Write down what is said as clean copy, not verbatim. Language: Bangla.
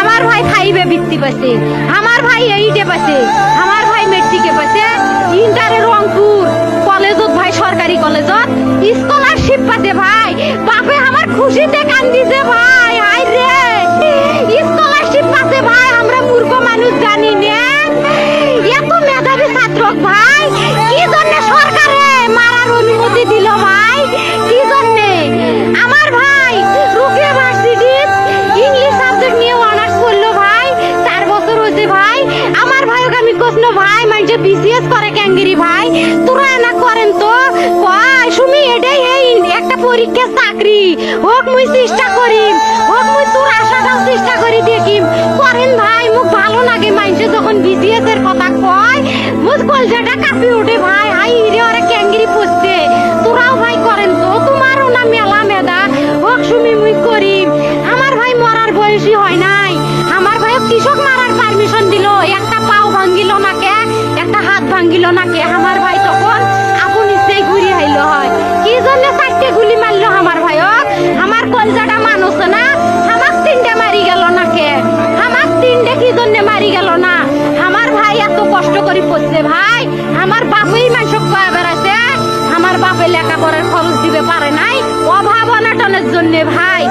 আমার ভাই 5 এ বৃত্তি পাইছে, আমার ভাই 8 এ পাইছে, আমার ভাই মেট্রিকে পাইছে, ইন্টারে রংপুর কলেজত ভাই সরকারি কলেজত স্কলারশিপ পাইছে ভাই। বাপে আমার খুশিতে কান্দিছে ভাই। হাই রে স্কলারশিপ পাইছে ভাই। আমরা মূর্খ মানুষ জানি না এত মেধাবী ছাত্র ভাই কি জন্য সরকারে মারার অনুমতি দিল ভাই, কি জন্য? আমার ভাই রুকিয়া ভার্সিটি ইংলিশ সাবজেক্ট নিয়ে অনার্স করলো ভাই, 4 বছর হয়েছে ভাই। আমার ভাইকে আমি কইল ভাই মানে বিসিএস করে ক্যাঙ্গেরি ভাই, তোরা না করেন তো কয় সুমি এটাই এই একটা পরীক্ষা চাকরি হোক মুই চেষ্টা করি, হোক মুই তোর আশাটাও চেষ্টা করি দেখিম করেন ভাই। মুখ ভালো লাগে মানুষে যখন বিসিএস এর কথা কয়, মুখ কলজাটা কাঁপি ওঠে ভাই। হাই রে ওরা ক্যাঙ্গেরি পড়ছে, তোরাও ভাই করেন তো, তোমারও না মেলা মেধা, হোক সুমি মুই করি। আমার ভাই মরার বয়সী হয় নাই, আমার ভাই কৃষক মারার পারমিশন দিল, একটা পাও ভাঙ্গিল নাকে, একটা হাত ভাঙ্গিল নাকে। আমার ভাই তখন আপন ইচ্ছেই ঘুরি আইলো হয়, কি জন্য 4টে গুলি মারলো আমার ভাইক? আমার কলজাটা মানুষ না, আমার 3টে মারি গেল নাকে, আমার 3টে কি জন্য মারি গেল না? আমার ভাই এত কষ্ট করে পড়ছে ভাই, আমার বাপেই মানুষ কয়ে বেড়াইছে, আমার বাপে লেখাপড়ার খরচ দিবে পারে নাই অভাব অনাটনের জন্য ভাই।